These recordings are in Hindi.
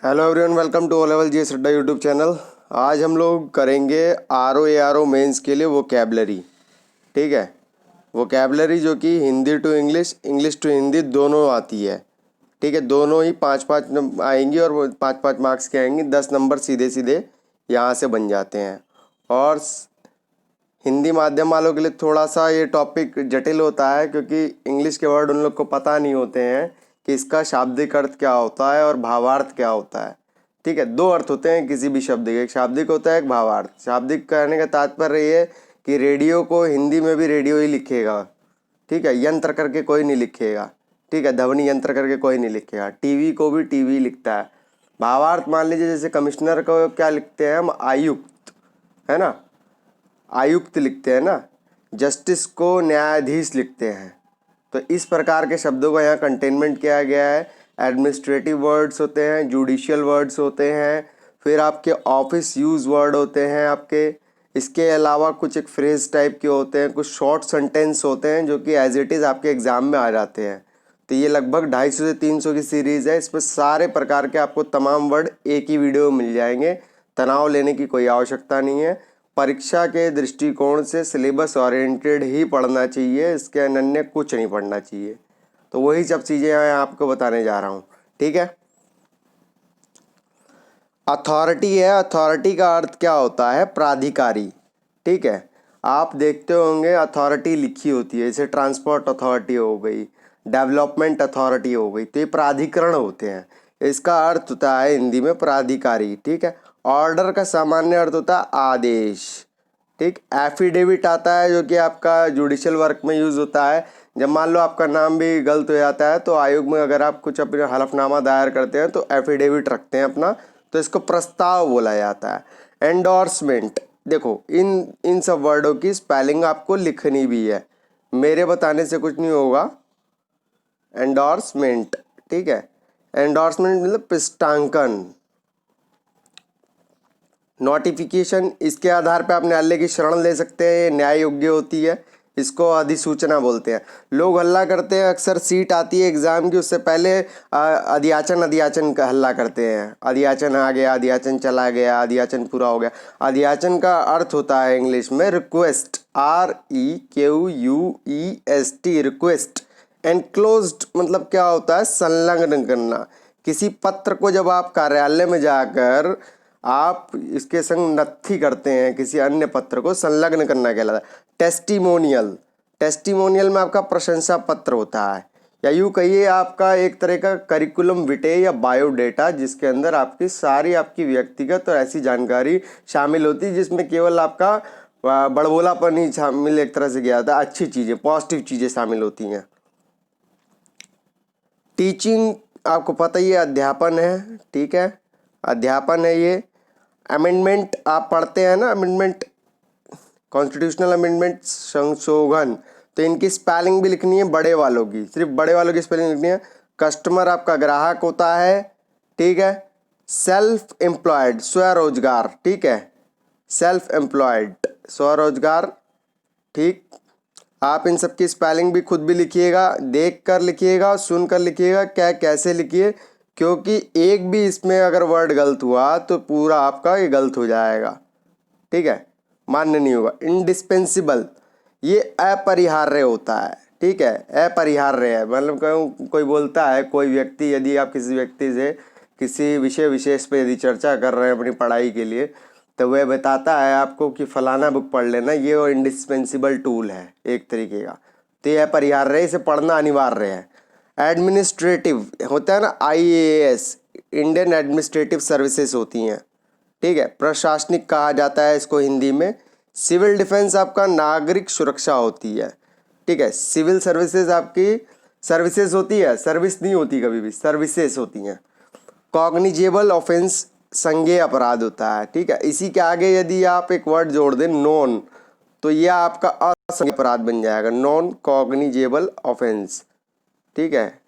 Hello everyone, welcome to O level GS Adda YouTube channel. आज हम लोग करेंगे आर ओ मेंस के लिए वोकैबलरी। ठीक है, वोकैबलरी जो कि Hindi to English, English to Hindi दोनों आती है। ठीक है, दोनों ही 5-5 आएंगी और वो 5-5 मार्क्स के आएंगी। 10 नंबर सीधे सीधे यहाँ से बन जाते हैं। और हिंदी माध्यम वालों के लिए थोड़ा सा ये टॉपिक जटिल होता है, क्योंकि इंग्लिश के वर्ड उन लोग को पता नहीं होते हैं कि इसका शाब्दिक अर्थ क्या होता है और भावार्थ क्या होता है। ठीक है, दो अर्थ होते हैं किसी भी शब्द के, एक शाब्दिक होता है, एक भावार्थ। शाब्दिक कहने का तात्पर्य ये है कि रेडियो को हिंदी में भी रेडियो ही लिखेगा। ठीक है, यंत्र करके कोई नहीं लिखेगा। ठीक है, ध्वनि यंत्र करके कोई नहीं लिखेगा। टीवी को भी टीवी लिखता है। भावार्थ मान लीजिए, जैसे कमिश्नर को क्या लिखते हैं हम, आयुक्त, है ना, आयुक्त लिखते हैं ना। जस्टिस को न्यायाधीश लिखते हैं। तो इस प्रकार के शब्दों का यहाँ कंटेनमेंट किया गया है। एडमिनिस्ट्रेटिव वर्ड्स होते हैं, जुडिशियल वर्ड्स होते हैं, फिर आपके ऑफिस यूज वर्ड होते हैं आपके। इसके अलावा कुछ एक फ्रेज टाइप के होते हैं, कुछ शॉर्ट सेंटेंस होते हैं जो कि एज इट इज़ आपके एग्जाम में आ जाते हैं। तो ये लगभग 250 से 300 की सीरीज़ है। इसमें सारे प्रकार के आपको तमाम वर्ड एक ही वीडियो में मिल जाएंगे। तनाव लेने की कोई आवश्यकता नहीं है। परीक्षा के दृष्टिकोण से सिलेबस ओरिएंटेड ही पढ़ना चाहिए, इसके अनन्य कुछ नहीं पढ़ना चाहिए। तो वही सब चीज़ें मैं आपको बताने जा रहा हूँ। ठीक है, अथॉरिटी है। अथॉरिटी का अर्थ क्या होता है? प्राधिकारी। ठीक है, आप देखते होंगे अथॉरिटी लिखी होती है, जैसे ट्रांसपोर्ट अथॉरिटी हो गई, डेवलपमेंट अथॉरिटी हो गई, तो ये प्राधिकरण होते हैं। इसका अर्थ होता है हिंदी में प्राधिकारी। ठीक है, ऑर्डर का सामान्य अर्थ होता है आदेश। ठीक, एफिडेविट आता है जो कि आपका जुडिशियल वर्क में यूज़ होता है। जब मान लो आपका नाम भी गलत हो जाता है तो आयोग में अगर आप कुछ अपना हलफनामा दायर करते हैं तो एफिडेविट रखते हैं अपना, तो इसको प्रस्ताव बोला जाता है। एंडोर्समेंट, देखो इन सब वर्डों की स्पेलिंग आपको लिखनी भी है, मेरे बताने से कुछ नहीं होगा। एंडोर्समेंट, ठीक है, एंडोर्समेंट मतलब पृष्ठांकन। नोटिफिकेशन, इसके आधार पर आप न्यायालय की शरण ले सकते हैं, ये न्याय योग्य होती है, इसको अधिसूचना बोलते हैं। लोग हल्ला करते हैं, अक्सर सीट आती है एग्जाम की, उससे पहले अधियाचन का हल्ला करते हैं। अधियाचन आ गया, अधियाचन चला गया, अधियाचन पूरा हो गया। अधियाचन का अर्थ होता है इंग्लिश में रिक्वेस्ट, REQUEST, रिक्वेस्ट। एनक्लोज्ड मतलब क्या होता है? संलग्न करना। किसी पत्र को जब आप कार्यालय में जाकर आप इसके संग नत्थी करते हैं, किसी अन्य पत्र को संलग्न करना कहलाता है। टेस्टिमोनियल, टेस्टिमोनियल में आपका प्रशंसा पत्र होता है, या यूँ कहिए आपका एक तरह का करिकुलम विटे या बायोडेटा, जिसके अंदर आपकी सारी आपकी व्यक्तिगत और ऐसी जानकारी शामिल होती है जिसमें केवल आपका बड़बोलापन ही शामिल एक तरह से किया जाता है। अच्छी चीज़ें, पॉजिटिव चीज़ें शामिल होती हैं। टीचिंग आपको पता ही है, अध्यापन है। ठीक है, अध्यापन है ये। अमेंडमेंट आप पढ़ते हैं ना, अमेंडमेंट, कॉन्स्टिट्यूशनल अमेंडमेंट, संशोधन, तो इनकी स्पेलिंग भी लिखनी है बड़े वालों की, सिर्फ बड़े वालों की स्पेलिंग लिखनी है। कस्टमर आपका ग्राहक होता है। ठीक है, सेल्फ एम्प्लॉयड, स्वरोजगार। ठीक है, सेल्फ एम्प्लॉयड, स्वरोजगार। ठीक, आप इन सब की स्पेलिंग भी खुद भी लिखिएगा, देख कर लिखिएगा, सुन कर लिखिएगा, क्या कैसे लिखिए, क्योंकि एक भी इसमें अगर वर्ड गलत हुआ तो पूरा आपका ये गलत हो जाएगा। ठीक है, मान्य नहीं होगा। इंडिस्पेंसिबल, ये अपरिहार्य होता है। ठीक है, अपरिहार्य है, मतलब कहूँ कोई बोलता है, कोई व्यक्ति, यदि आप किसी व्यक्ति से किसी विषय विशेष पे यदि चर्चा कर रहे हैं अपनी पढ़ाई के लिए, तो वह बताता है आपको कि फलाना बुक पढ़ लेना, ये वो इंडिस्पेंसिबल टूल है एक तरीके का। तो ये अपरिहार्य है, इसे पढ़ना अनिवार्य है। एडमिनिस्ट्रेटिव होता है ना, IAS, इंडियन एडमिनिस्ट्रेटिव सर्विसेज होती हैं। ठीक है, प्रशासनिक कहा जाता है इसको हिंदी में। सिविल डिफेंस आपका नागरिक सुरक्षा होती है। ठीक है, सिविल सर्विसेज आपकी सर्विसेज होती है, सर्विस नहीं होती कभी भी, सर्विसेज होती हैं। कॉग्निजेबल ऑफेंस, संज्ञेय अपराध होता है। ठीक है, इसी के आगे यदि आप एक वर्ड जोड़ दें नॉन, तो यह आपका असंज्ञेय अपराध बन जाएगा, नॉन कॉग्निजेबल ऑफेंस। ठीक है,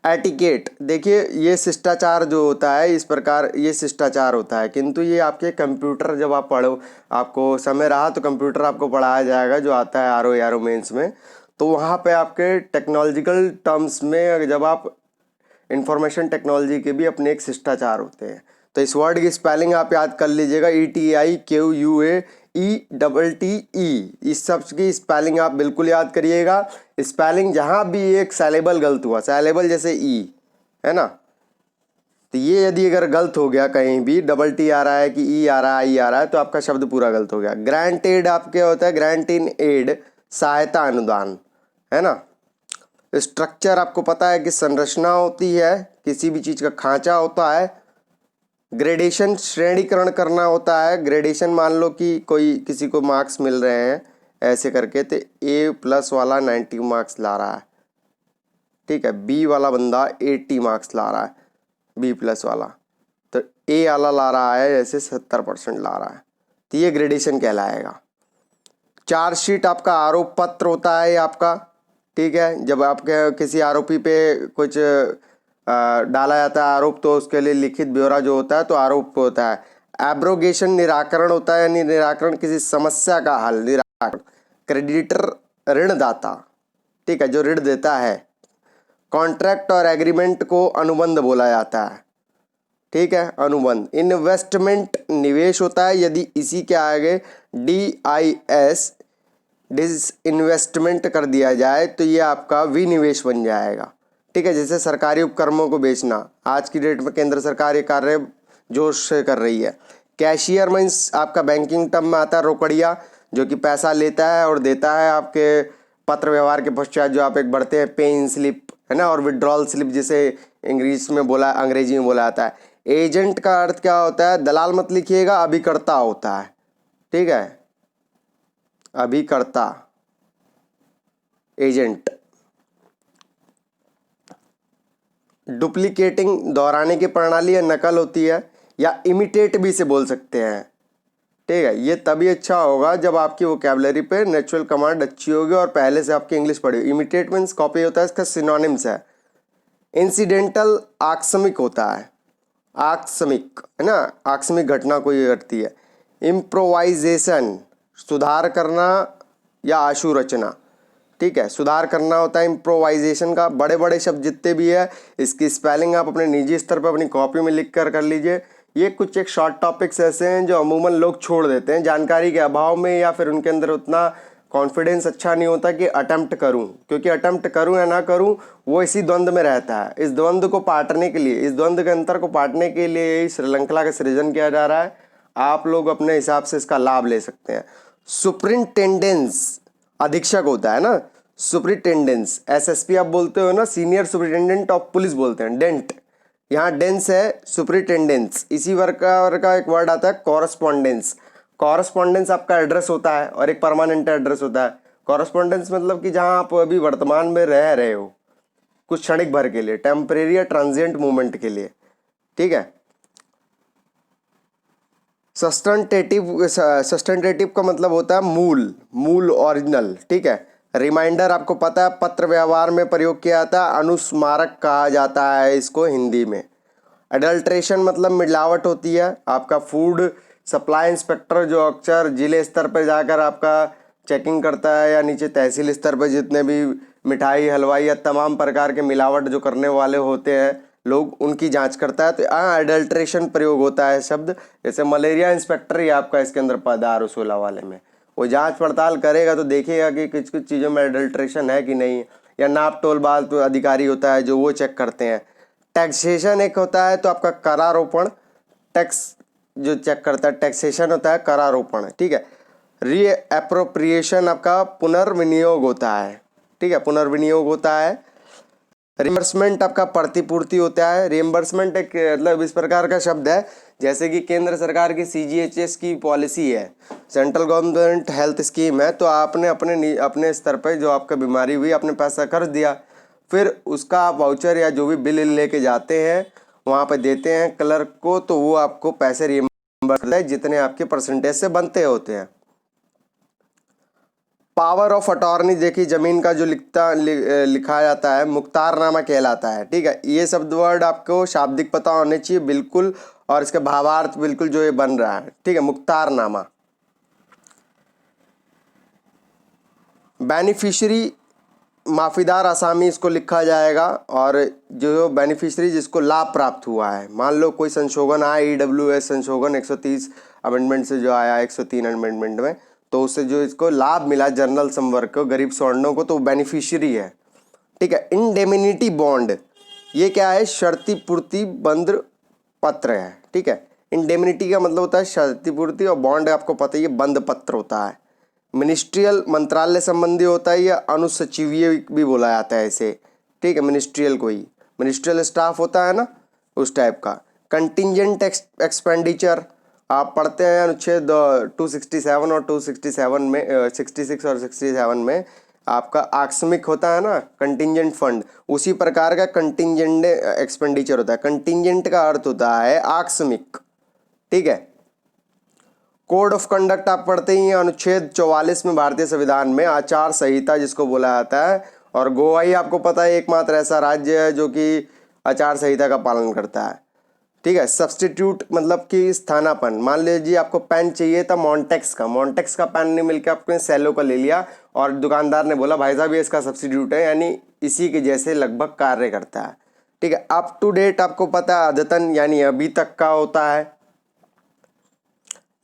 एटिकेट, देखिए ये शिष्टाचार जो होता है, इस प्रकार ये शिष्टाचार होता है, किंतु ये आपके कंप्यूटर जब आप पढ़ो, आपको समय रहा तो कंप्यूटर आपको पढ़ाया जाएगा, जो आता है RO मेंस में। तो वहाँ पे आपके टेक्नोलॉजिकल टर्म्स में जब आप इंफॉर्मेशन टेक्नोलॉजी के भी अपने एक शिष्टाचार होते हैं। तो इस वर्ड की स्पेलिंग आप याद कर लीजिएगा, ETIQUAETTE। इस शब्द की स्पेलिंग आप बिल्कुल याद करिएगा। स्पेलिंग जहाँ भी एक सैलेबल गलत हुआ, सैलेबल जैसे ई है ना, तो ये यदि अगर गलत हो गया कहीं भी, डबल टी आ रहा है कि ई आ रहा है, आई आ रहा है, तो आपका शब्द पूरा गलत हो गया। ग्रांट एड आपके होता है ग्रांट इन एड, सहायता अनुदान, है ना। स्ट्रक्चर आपको पता है कि संरचना होती है, किसी भी चीज़ का खांचा होता है। ग्रेडेशन श्रेणीकरण करना होता है। ग्रेडेशन मान लो कि कोई किसी को मार्क्स मिल रहे हैं ऐसे करके, तो A+ वाला 90 मार्क्स ला रहा है, ठीक है, B वाला बंदा 80 मार्क्स ला रहा है, B+ वाला, तो A वाला ला रहा है जैसे 70% ला रहा है, तो ये ग्रेडेशन कहलाएगा। चार्जशीट आपका आरोप पत्र होता है आपका, ठीक है, जब आपके किसी आरोपी पे कुछ डाला जाता है आरोप, तो उसके लिए लिखित ब्यौरा जो होता है तो आरोप होता है। एब्रोगेशन निराकरण होता है, यानी निराकरण किसी समस्या का हल, निराकरण। क्रेडिटर ऋणदाता, ठीक है, जो ऋण देता है। कॉन्ट्रैक्ट और एग्रीमेंट को अनुबंध बोला जाता है, ठीक है, अनुबंध। इन्वेस्टमेंट निवेश होता है, यदि इसी के आगे DIS डिसइन्वेस्टमेंट कर दिया जाए तो ये आपका विनिवेश बन जाएगा, ठीक है। जैसे सरकारी उपक्रमों को बेचना, आज की डेट में केंद्र सरकार ये कार्य जोश से कर रही है। कैशियर मीन्स आपका बैंकिंग टर्म में आता है रोकड़िया, जो कि पैसा लेता है और देता है आपके पत्र व्यवहार के पश्चात, जो आप एक बढ़ते हैं पे इन स्लिप, है ना, और विड्रॉल स्लिप जिसे अंग्रेजी में बोला जाता है। एजेंट का अर्थ क्या होता है, दलाल मत लिखिएगा, अभिकर्ता होता है, ठीक है, अभिकर्ता, एजेंट। डुप्लीकेटिंग दोहराने की प्रणाली या नकल होती है, या इमिटेट भी से बोल सकते हैं, ठीक है। ये तभी अच्छा होगा जब आपकी वोकैबुलरी पे नेचुरल कमांड अच्छी होगी और पहले से आपकी इंग्लिश पढ़ी। इमिटेट मीन्स कॉपी होता है, इसका सिनोनिम्स है। इंसिडेंटल आकस्मिक होता है, आकस्मिक, है ना, आकस्मिक घटना कोई घटती है। इम्प्रोवाइजेशन सुधार करना या आशु रचना, ठीक है, सुधार करना होता है इम्प्रोवाइजेशन का। बड़े बड़े शब्द जितने भी है इसकी स्पेलिंग आप अपने निजी स्तर पर अपनी कॉपी में लिख कर लीजिए। ये कुछ एक शॉर्ट टॉपिक्स ऐसे हैं जो अमूमन लोग छोड़ देते हैं जानकारी के अभाव में, या फिर उनके अंदर उतना कॉन्फिडेंस अच्छा नहीं होता कि अटेम्प्ट करूं, क्योंकि अटेम्प्ट करूं या ना करूं वो इसी द्वंद्व में रहता है। इस द्वंद्व को पाटने के लिए, इस द्वंद्व के अंतर को पाटने के लिए यही श्रीलंका का सृजन किया जा रहा है। आप लोग अपने हिसाब से इसका लाभ ले सकते हैं। सुपरिंटेंडेंस अधीक्षक होता है ना, सुपरिटेंडेंस, SSP आप बोलते हो ना, सीनियर सुपरिटेंडेंट ऑफ पुलिस बोलते हैं, डेंट, यहाँ डेंस है, सुपरिटेंडेंस। इसी वर्ग का एक वर्ड आता है कॉरस्पॉन्डेंस। कॉरस्पॉन्डेंस आपका एड्रेस होता है और एक परमानेंट एड्रेस होता है। कॉरस्पॉन्डेंस मतलब कि जहाँ आप अभी वर्तमान में रह रहे हो कुछ क्षणिक भर के लिए, टेम्परेरी या ट्रांजिएंट मूवमेंट के लिए, ठीक है। सस्टेंटेटिव का मतलब होता है मूल ओरिजिनल, ठीक है। रिमाइंडर आपको पता है पत्र व्यवहार में प्रयोग किया जाता है, अनुस्मारक कहा जाता है इसको हिंदी में। अडल्ट्रेशन मतलब मिलावट होती है। आपका फूड सप्लाई इंस्पेक्टर जो अक्सर जिले स्तर पर जाकर आपका चेकिंग करता है, या नीचे तहसील स्तर पर जितने भी मिठाई हलवाई या तमाम प्रकार के मिलावट जो करने वाले होते हैं लोग, उनकी जांच करता है। तो यहाँ अडल्ट्रेशन प्रयोग होता है शब्द। जैसे मलेरिया इंस्पेक्टर ही आपका इसके अंदर पद है रसोला वाले में, वो जांच पड़ताल करेगा तो देखेगा कि कुछ कुछ चीज़ों में अडल्ट्रेशन है कि नहीं। या नाप तोल बाल तो अधिकारी होता है जो वो चेक करते हैं। टैक्सेशन एक होता है तो आपका करारोपण, टैक्स जो चेक करता है, टैक्सेशन होता है करारोपण, ठीक है। रीएप्रोप्रिएशन आपका पुनर्विनियोग होता है, ठीक है, पुनर्विनियोग होता है। रिम्बर्समेंट आपका प्रतिपूर्ति होता है। रिम्बर्समेंट एक मतलब इस प्रकार का शब्द है जैसे कि केंद्र सरकार की CGHS की पॉलिसी है, सेंट्रल गवर्नमेंट हेल्थ स्कीम है, तो आपने अपने स्तर पर जो आपका बीमारी हुई आपने पैसा खर्च दिया, फिर उसका आप वाउचर या जो भी बिल लेके जाते हैं वहाँ पे देते हैं क्लर्क को, तो वो आपको पैसे रिम्बर्स करता है जितने आपके परसेंटेज से बनते होते हैं। पावर ऑफ अटॉर्नी देखिए, जमीन का जो लिखा जाता है मुख्तारनामा कहलाता है, ठीक है। ये शब्द वर्ड आपको शाब्दिक पता होने चाहिए बिल्कुल, और इसके भावार्थ बिल्कुल जो ये बन रहा है, ठीक है, मुख्तारनामा। बेनिफिशियरी माफीदार आसामी इसको लिखा जाएगा, और जो बेनिफिशियरी जिसको लाभ प्राप्त हुआ है, मान लो कोई संशोधन आया, EWS संशोधन 130 अमेंडमेंट से जो आया 103 अमेंडमेंट में, तो उससे जो इसको लाभ मिला जनरल संवर्ग को, गरीब सवर्णों को, तो बेनिफिशियरी है। ठीक है। इंडेमिनिटी बॉन्ड, ये क्या है? शर्ती पूर्ति बंध पत्र है। ठीक है। इंडेमिनिटी का मतलब होता है शर्ती पूर्ति, और बॉन्ड आपको पता ही है बंध पत्र होता है। मिनिस्ट्रियल मंत्रालय संबंधी होता है, या अनुसचिवीय भी बोला जाता है इसे। ठीक है। मिनिस्ट्रियल को ही मिनिस्ट्रियल स्टाफ होता है ना, उस टाइप का। कंटिजेंट एक्सपेंडिचर आप पढ़ते हैं अनुच्छेद 267 और 267 में 66 और 67 में आपका आकस्मिक होता है ना कंटिजेंट फंड, उसी प्रकार का कंटिजेंट एक्सपेंडिचर होता है। कंटिजेंट का अर्थ होता है आकस्मिक। ठीक है। कोड ऑफ कंडक्ट आप पढ़ते ही हैं अनुच्छेद 44 में भारतीय संविधान में, आचार संहिता जिसको बोला जाता है। और गोवा ही आपको पता है एकमात्र ऐसा राज्य है जो कि आचार संहिता का पालन करता है। ठीक है। सब्स्टिट्यूट मतलब कि स्थानापन्न, मान लीजिए आपको पेन चाहिए था मॉन्टेक्स का पेन नहीं मिलकर आपने सेलो का ले लिया, और दुकानदार ने बोला भाई साहब ये इसका सब्स्टिट्यूट है, यानी इसी के जैसे लगभग कार्य करता है। ठीक है। अप टू डेट आपको पता है अद्यतन यानी अभी तक का होता है।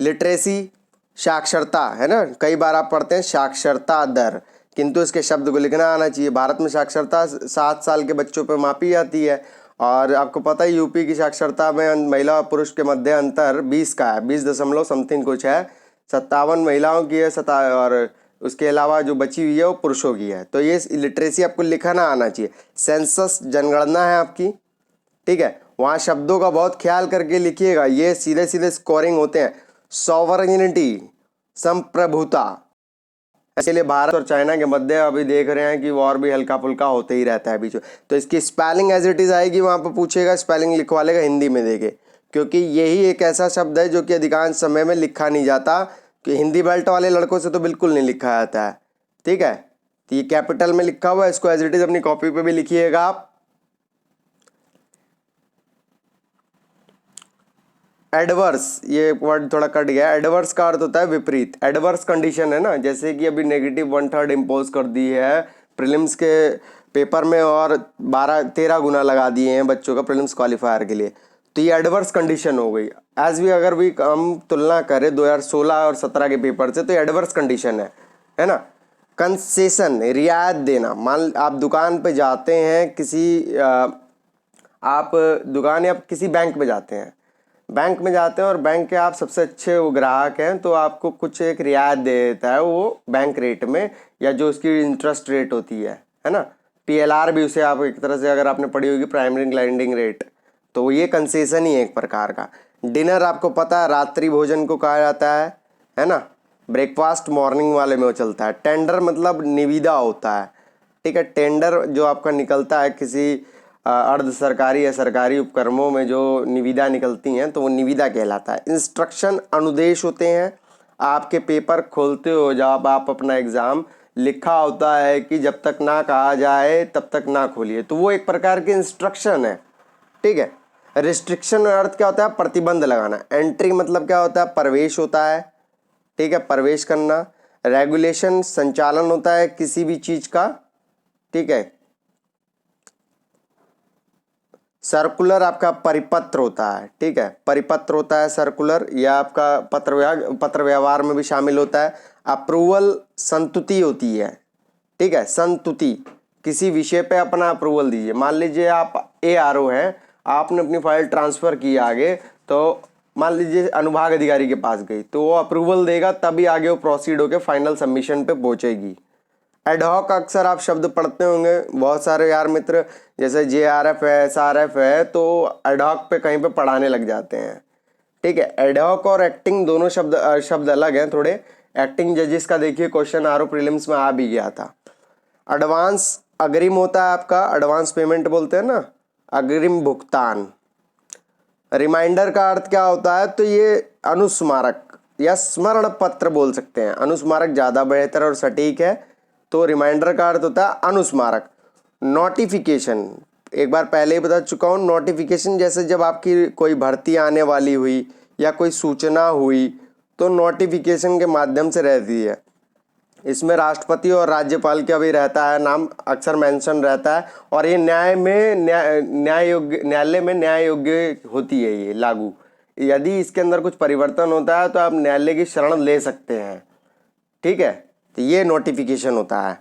लिटरेसी साक्षरता है ना, कई बार आप पढ़ते हैं साक्षरता दर, किंतु इसके शब्द को लिखना आना चाहिए। भारत में साक्षरता 7 साल के बच्चों पर मापी जाती है, और आपको पता है यूपी की साक्षरता में महिला और पुरुष के मध्य अंतर 20 का है, 20 दशमलव समथिंग कुछ है। 57 महिलाओं की है, और उसके अलावा जो बची हुई है वो पुरुषों की है। तो ये लिटरेसी आपको लिखना आना चाहिए। सेंसस जनगणना है आपकी। ठीक है। वहाँ शब्दों का बहुत ख्याल करके लिखिएगा, ये सीधे सीधे स्कोरिंग होते हैं। सॉवरेनिटी संप्रभुता, इसलिए भारत और चाइना के मध्य अभी देख रहे हैं कि वॉर भी हल्का फुल्का होते ही रहता है बीच में। तो इसकी स्पेलिंग एज इट इज़ आएगी, वहाँ पर पूछेगा स्पेलिंग लिखवा लेगा, हिंदी में देखे, क्योंकि यही एक ऐसा शब्द है जो कि अधिकांश समय में लिखा नहीं जाता, कि हिंदी बेल्ट वाले लड़कों से तो बिल्कुल नहीं लिखा जाता है। ठीक है। तो ये कैपिटल में लिखा हुआ है, इसको एज इट इज़ अपनी कॉपी पर भी लिखिएगा आप। एडवर्स, ये वर्ड थोड़ा कट गया। एडवर्स का अर्थ होता है विपरीत। एडवर्स कंडीशन है ना, जैसे कि अभी नेगेटिव 1/3 इम्पोज कर दी है प्रीलिम्स के पेपर में, और 12-13 गुना लगा दिए हैं बच्चों का प्रीलिम्स क्वालिफायर के लिए, तो ये एडवर्स कंडीशन हो गई। एज भी अगर भी हम तुलना करें 2016 और 17 के पेपर से, तो ये एडवर्स कंडीशन है ना। कंसेशन, रियायत देना, मान आप दुकान पे जाते हैं आप दुकान या किसी बैंक में जाते हैं, और बैंक के आप सबसे अच्छे वो ग्राहक हैं, तो आपको कुछ एक रियायत दे देता है वो बैंक रेट में, या जो उसकी इंटरेस्ट रेट होती है ना। PLR भी उसे आप एक तरह से अगर आपने पढ़ी होगी प्राइमरी लैंडिंग रेट, तो ये कंसेशन ही है एक प्रकार का। डिनर आपको पता है रात्रि भोजन को कहा जाता है ना। ब्रेकफास्ट मॉर्निंग वाले में वो चलता है। टेंडर मतलब निविदा होता है। ठीक है। टेंडर जो आपका निकलता है किसी अर्ध सरकारी या सरकारी उपक्रमों में जो निविदा निकलती हैं, तो वो निविदा कहलाता है। इंस्ट्रक्शन अनुदेश होते हैं। आपके पेपर खोलते हो जब आप अपना एग्ज़ाम, लिखा होता है कि जब तक ना कहा जाए तब तक ना खोलिए, तो वो एक प्रकार की इंस्ट्रक्शन है। ठीक है। रिस्ट्रिक्शन अर्थ क्या होता है? प्रतिबंध लगाना। एंट्री मतलब क्या होता है? प्रवेश होता है। ठीक है, प्रवेश करना। रेगुलेशन संचालन होता है किसी भी चीज़ का। ठीक है। सर्कुलर आपका परिपत्र होता है। ठीक है, परिपत्र होता है सर्कुलर, या आपका पत्र व्यवहार में भी शामिल होता है। अप्रूवल संतुति होती है। ठीक है, संतुति, किसी विषय पे अपना अप्रूवल दीजिए। मान लीजिए आप ARO हैं, आपने अपनी फाइल ट्रांसफ़र की आगे, तो मान लीजिए अनुभाग अधिकारी के पास गई, तो वो अप्रूवल देगा, तभी आगे वो प्रोसीड होकर फाइनल सबमिशन पे पहुंचेगी। एडहॉक अक्सर आप शब्द पढ़ते होंगे बहुत सारे यार मित्र, जैसे JRF है, SRF है, तो एडहॉक पे कहीं पे पढ़ाने लग जाते हैं। ठीक है। एडहॉक और एक्टिंग दोनों शब्द अलग हैं थोड़े। एक्टिंग जजेस का देखिए क्वेश्चन RO प्रीलिम्स में आ भी गया था। एडवांस अग्रिम होता है आपका, एडवांस पेमेंट बोलते हैं ना, अग्रिम भुगतान। रिमाइंडर का अर्थ क्या होता है? तो ये अनुस्मारक या स्मरण पत्र बोल सकते हैं। अनुस्मारक ज़्यादा बेहतर और सटीक है, तो रिमाइंडर का अर्थ होता है अनुस्मारक। नोटिफिकेशन, एक बार पहले ही बता चुका हूँ। नोटिफिकेशन जैसे जब आपकी कोई भर्ती आने वाली हुई या कोई सूचना हुई, तो नोटिफिकेशन के माध्यम से रहती है। इसमें राष्ट्रपति और राज्यपाल का भी रहता है नाम, अक्सर मेंशन रहता है। और ये न्यायालय में न्याय योग्य होती है ये लागू। यदि इसके अंदर कुछ परिवर्तन होता है तो आप न्यायालय की शरण ले सकते हैं। ठीक है, तो ये नोटिफिकेशन होता है।